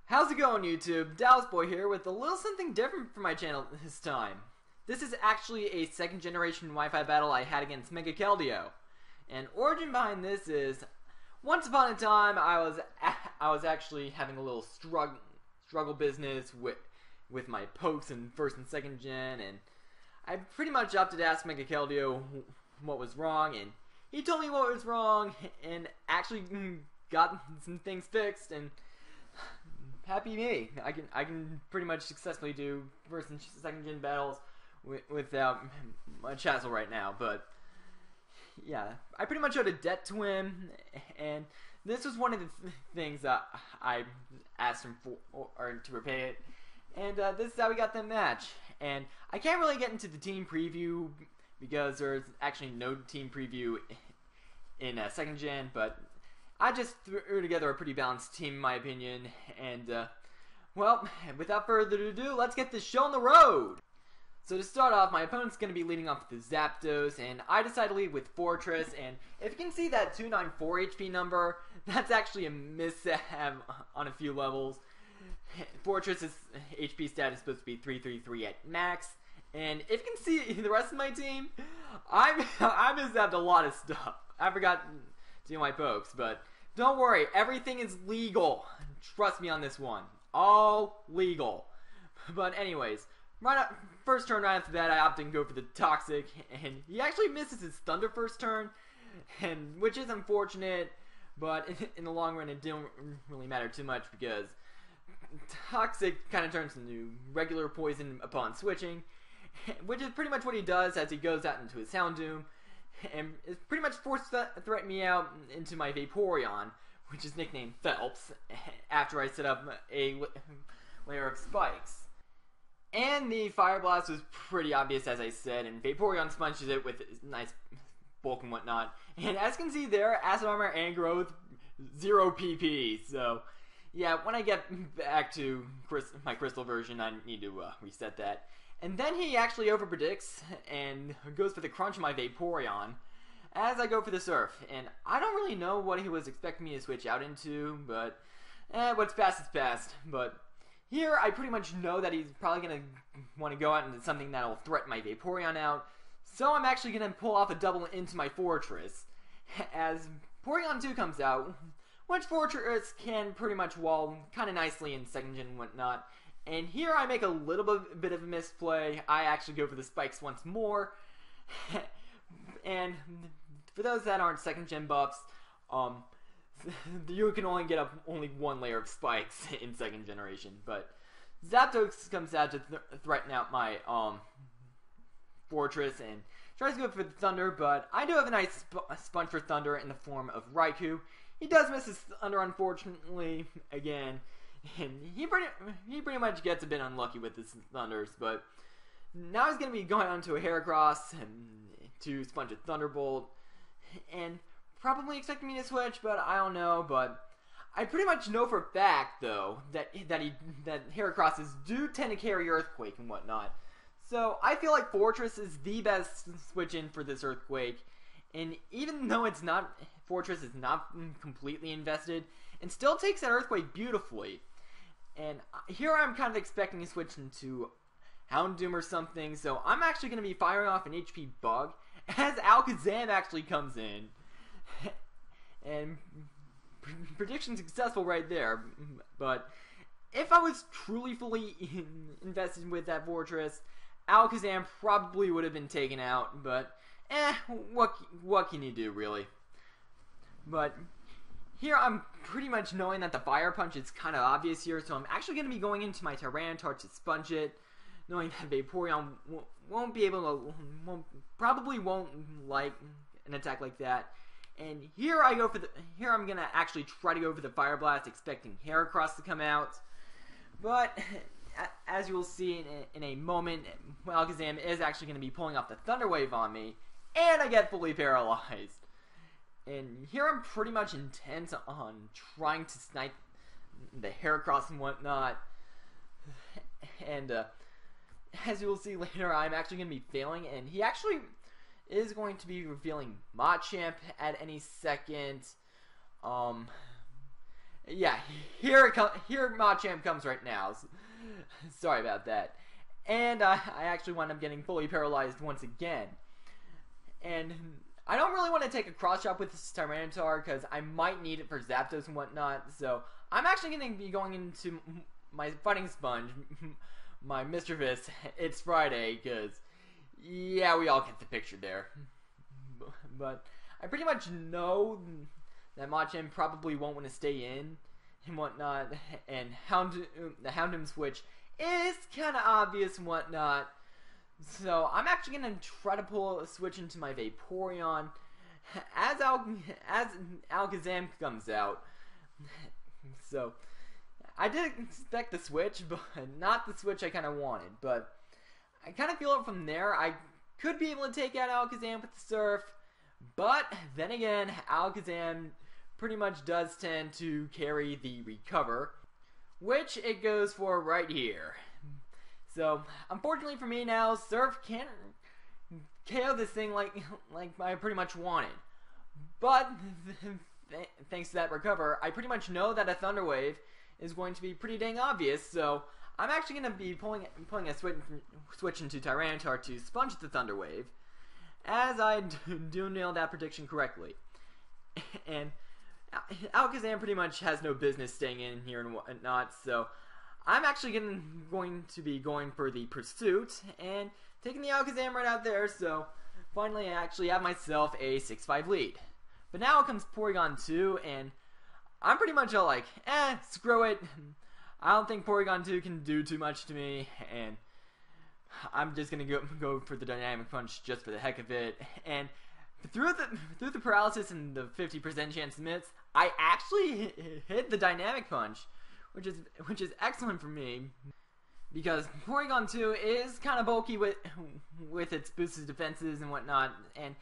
How's it going, YouTube? Dallasboi here with a little something different for my channel this time. This is actually a second generation Wi-Fi battle I had against MegaKeldeo. And origin behind this is, once upon a time I was actually having a little struggle business with my pokes in first and second gen, and I pretty much opted to ask MegaKeldeo what was wrong, and he told me what was wrong and actually got some things fixed, and happy me. I can pretty much successfully do first and second gen battles without much hassle right now. But yeah, I pretty much owed a debt to him, and this was one of the things that I asked him for, or to repay it. And this is how we got the match. And I can't really get into the team preview because there's actually no team preview in second gen, but I just threw together a pretty balanced team in my opinion, and well, without further ado, let's get this show on the road! So to start off, my opponent's going to be leading off with the Zapdos, and I decided to lead with Fortress, and if you can see that 294 HP number, that's actually a mishap on a few levels. Fortress's HP stat is supposed to be 333 at max, and if you can see the rest of my team, I mishapped a lot of stuff. I forgot to do my pokes, but don't worry, everything is legal. Trust me on this one. All legal. But anyways, first turn right after that, I opted to go for the Toxic, and he actually misses his Thunder first turn, and which is unfortunate, but in the long run it didn't really matter too much because Toxic kind of turns into regular poison upon switching, which is pretty much what he does as he goes out into his Houndoom, and is pretty much forced to threaten me out into my Vaporeon, which is nicknamed Phelps, after I set up a layer of spikes. And the Fire Blast was pretty obvious, as I said, and Vaporeon sponges it with nice bulk and whatnot. And as you can see there, Acid Armor and Growth, 0 PP, so yeah, when I get back to my Crystal version, I need to reset that. And then he actually overpredicts and goes for the Crunch on my Vaporeon as I go for the Surf. And I don't really know what he was expecting me to switch out into, but what's past is past. But here I pretty much know that he's probably going to want to go out into something that will threaten my Vaporeon out. So I'm actually going to pull off a double into my Fortress as Porygon 2 comes out, which Fortress can pretty much wall kind of nicely in second gen and whatnot. And here I make a little bit of a misplay. I actually go for the spikes once more. And for those that aren't second gen buffs, you can only get up only one layer of spikes in second generation. But Zapdos comes out to threaten out my Fortress and tries to go for the Thunder, but I do have a nice sponge for Thunder in the form of Raikou. He does miss his Thunder, unfortunately, again. And he pretty much gets a bit unlucky with his Thunders, but now he's going to be going on to a Heracross and to sponge a Thunderbolt, and probably expecting me to switch, but I don't know. But I pretty much know for a fact, though, that Heracrosses do tend to carry Earthquake and whatnot. So I feel like Fortress is the best switch in for this Earthquake, and even though Fortress is not completely invested, and still takes that Earthquake beautifully. And here I'm kind of expecting to switch into Houndoom or something, so I'm actually going to be firing off an HP Bug as Alakazam actually comes in. And prediction successful right there. But if I was truly fully invested with that Fortress, Alakazam probably would have been taken out, but what can you do, really? But here I'm pretty much knowing that the Fire Punch is kind of obvious here, so I'm actually going to be going into my Tyranitar to sponge it, knowing that Vaporeon won't be able to, probably won't like an attack like that. And here I'm going to actually try to go for the Fire Blast, expecting Heracross to come out. But as you will see in a moment, Alakazam is actually going to be pulling off the Thunder Wave on me, and I get fully paralyzed. And here I'm pretty much intent on trying to snipe the Heracross and whatnot. And as you will see later, I'm actually going to be failing, and he actually is going to be revealing Machamp at any second. Yeah, here Machamp comes right now. Sorry about that. And I actually wound up getting fully paralyzed once again. And I don't really want to take a cross shot with this Tyranitar because I might need it for Zapdos and whatnot. So I'm actually going to be going into my Fighting Sponge, my Mischievous. It's Friday because, yeah, we all get the picture there. But I pretty much know that Machamp probably won't want to stay in and whatnot. And the Houndoom switch is kind of obvious and whatnot. So I'm actually going to try to pull a switch into my Vaporeon as Alakazam comes out. So I did expect the switch, but not the switch I kind of wanted. But I kind of feel it from there. I could be able to take out Alakazam with the Surf, but then again, Alakazam pretty much does tend to carry the Recover, which it goes for right here. So, unfortunately for me now, Surf can't KO this thing like I pretty much wanted. But, thanks to that Recover, I pretty much know that a Thunder Wave is going to be pretty dang obvious, so I'm actually going to be pulling a switch into Tyranitar to sponge the Thunder Wave, as I do nail that prediction correctly. And Alakazam pretty much has no business staying in here and whatnot, so I'm actually going to be going for the Pursuit and taking the Alakazam right out there, so finally I actually have myself a 6-5 lead. But now comes Porygon 2, and I'm pretty much all like, screw it. I don't think Porygon 2 can do too much to me, and I'm just going to go for the Dynamic Punch just for the heck of it. And through the paralysis and the 50% chance to miss, I actually hit the Dynamic Punch, which is excellent for me, because Porygon 2 is kind of bulky with its boosted defenses and whatnot, and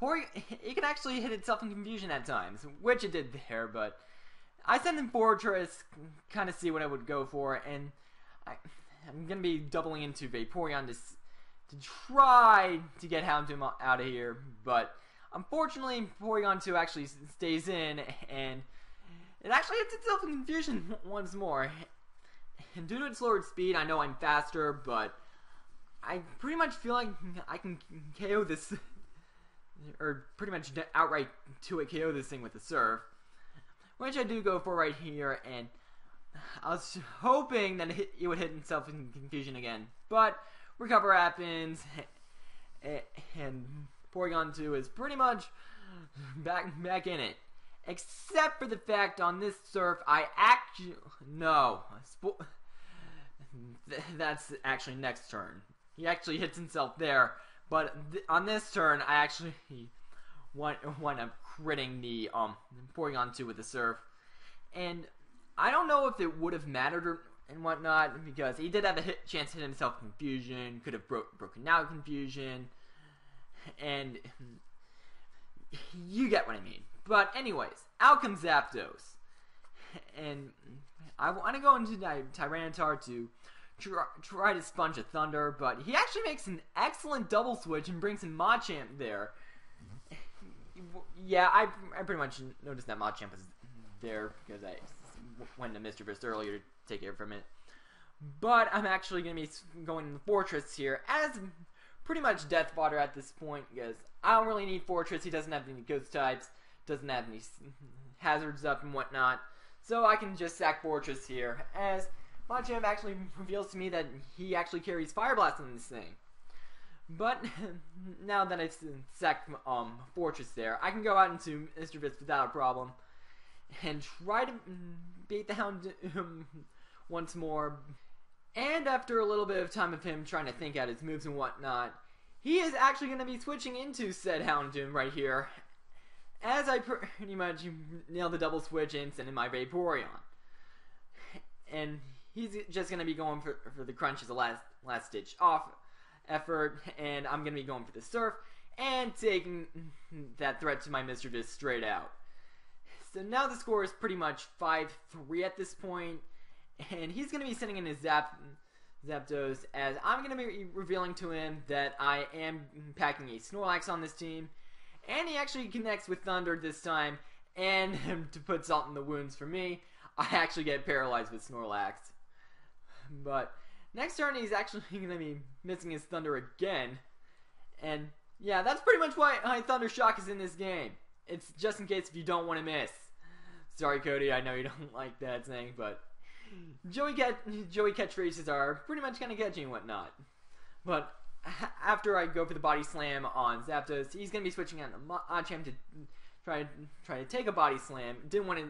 it can actually hit itself in confusion at times, which it did there, but I sent in Fortress, kind of see what I would go for, and I'm going to be doubling into Vaporeon to try to get Houndoom out of here, but unfortunately Porygon 2 actually stays in, and it actually hits itself in confusion once more. And due to its lowered speed, I know I'm faster, but I pretty much feel like I can KO this, or pretty much outright 2-hit KO this thing with the Surf, which I do go for right here, and I was hoping that it would hit itself in confusion again, but Recover happens, and Porygon 2 is pretty much back in it. Except for the fact on this Surf, that's actually next turn. He actually hits himself there, but on this turn, I actually wind up critting the Porygon 2 with the Surf, and I don't know if it would have mattered and whatnot, because he did have a chance to hit himself in confusion, could have broken out confusion, and you get what I mean. But anyways, out comes Zapdos, and I want to go into Tyranitar to try to sponge a Thunder, but he actually makes an excellent double switch and brings in Machamp there. Yeah, I pretty much noticed that Machamp was there because I went to Mr. Beast earlier to take care from it. But I'm actually going to be going in the Fortress here as pretty much Death Fodder at this point, because I don't really need Fortress. He doesn't have any Ghost types, doesn't have any hazards up and whatnot, so I can just sack Fortress here, as Machamp actually reveals to me that he actually carries Fire Blast on this thing. But now that I've sacked Fortress there, I can go out into Mr. Beast without a problem and try to beat the Houndoom once more. And after a little bit of time of him trying to think out his moves and whatnot, he is actually going to be switching into said Houndoom right here, as I pretty much nail the double switch and send in my Vaporeon. And he's just going to be going for the crunch as a last ditch off effort, and I'm going to be going for the Surf and taking that threat to my Mr. Beast straight out. So now the score is pretty much 5-3 at this point, and he's going to be sending in his Zapdos, as I'm going to be revealing to him that I am packing a Snorlax on this team, and he actually connects with Thunder this time, and to put salt in the wounds for me, I actually get paralyzed with Snorlax. But next turn he's actually going to be missing his Thunder again. And yeah, that's pretty much why Thunder Shock is in this game. It's just in case if you don't want to miss. Sorry, Cody, I know you don't like that saying, but Joey catchphrases are pretty much kind of catchy and whatnot. But after I go for the Body Slam on Zapdos, he's going to be switching out to Machamp to try to take a Body Slam. Didn't want to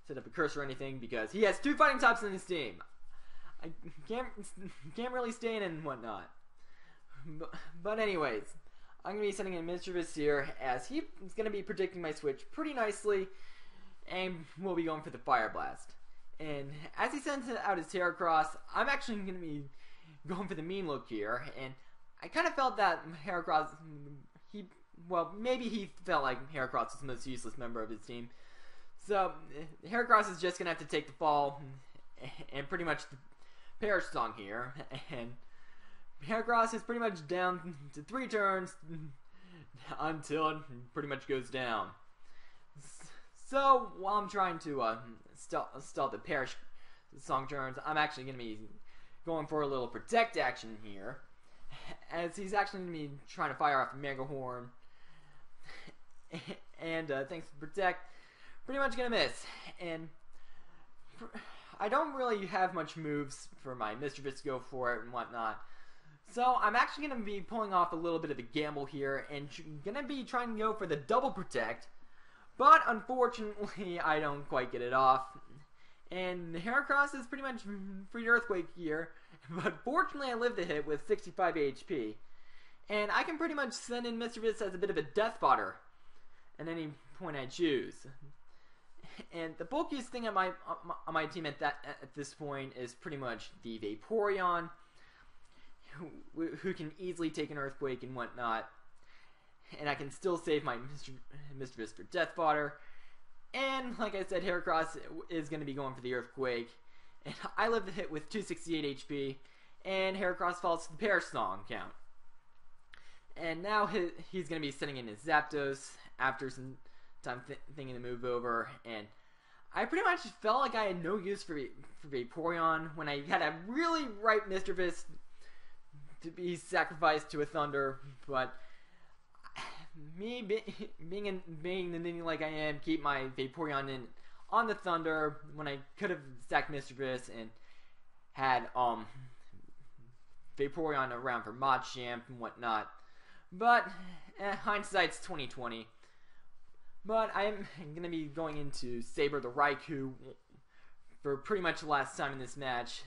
set up a curse or anything because he has 2 fighting types in his team. I can't really stay in and whatnot. But anyways, I'm going to be sending in Mischievous here as he's going to be predicting my switch pretty nicely. And we'll be going for the Fire Blast. And as he sends out his Heracross, I'm actually going to be going for the mean look here. And I kind of felt that Heracross, maybe he felt like Heracross was the most useless member of his team. So Heracross is just going to have to take the fall and pretty much perish song here. And Heracross is pretty much down to 3 turns until it pretty much goes down. So while I'm trying to stall the perish song turns, I'm actually going to be going for a little protect action here, as he's actually going to be trying to fire off a Mega Horn. And thanks to protect, pretty much going to miss. And I don't really have much moves for my Mischievous to go for it and whatnot. So I'm actually going to be pulling off a little bit of a gamble here and going to be trying to go for the double protect. But unfortunately, I don't quite get it off. And Heracross is pretty much free to Earthquake here. But fortunately, I live the hit with 65 HP. And I can pretty much send in Mischievous as a bit of a death fodder at any point I choose. And the bulkiest thing on my team at this point is pretty much the Vaporeon, who can easily take an Earthquake and whatnot. And I can still save my Mischievous for death fodder. And like I said, Heracross is going to be going for the Earthquake. And I live the hit with 268 HP. And Heracross falls to the Perish Song count. And now he's going to be sending in his Zapdos after some time thinking to move over. And I pretty much felt like I had no use for Vaporeon when I had a really ripe Mischievous to be sacrificed to a Thunder. But me being the ninny like I am, keep my Vaporeon in on the Thunder when I could have stacked Mischievous and had Vaporeon around for Machamp and whatnot. But hindsight's 20/20. But I'm gonna be going into Saber the Raikou for pretty much the last time in this match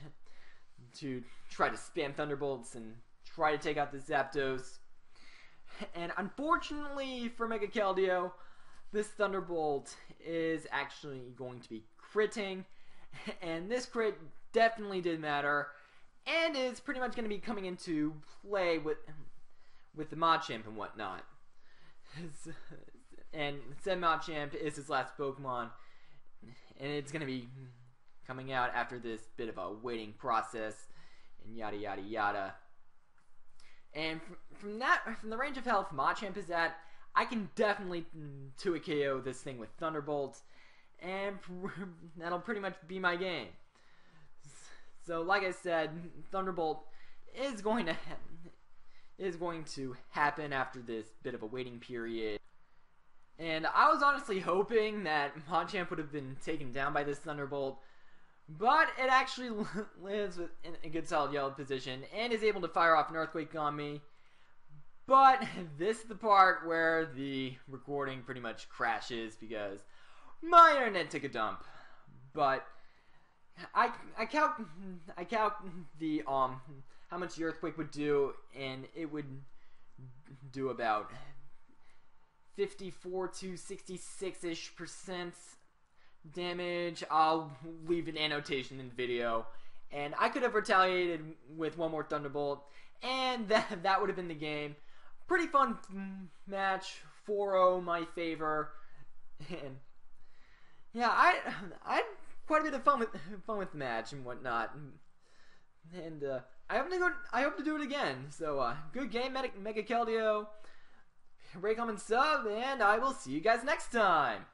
to try to spam Thunderbolts and try to take out the Zapdos. And unfortunately for MegaKeldeo, this Thunderbolt is actually going to be critting, and this crit definitely did matter, and is pretty much going to be coming into play with the Machamp and whatnot. And said Machamp is his last Pokemon, and it's going to be coming out after this bit of a waiting process, and yada yada yada. And from the range of health Machamp is at, I can definitely 2 KO this thing with Thunderbolt, and that'll pretty much be my game. So, like I said, Thunderbolt is going to happen after this bit of a waiting period. And I was honestly hoping that Machamp would have been taken down by this Thunderbolt, but it actually lives in a good solid yellow position and is able to fire off an Earthquake on me. But this is the part where the recording pretty much crashes because my internet took a dump. But I calc the how much the Earthquake would do, and it would do about 54 to 66-ish% damage. I'll leave an annotation in the video, and I could have retaliated with one more Thunderbolt, and that would have been the game. Pretty fun match, 4-0 my favor, and yeah, I had quite a bit of fun with the match and whatnot, and I hope to do it again. So good game, MegaKeldeo. Rate, comment, sub, and I will see you guys next time.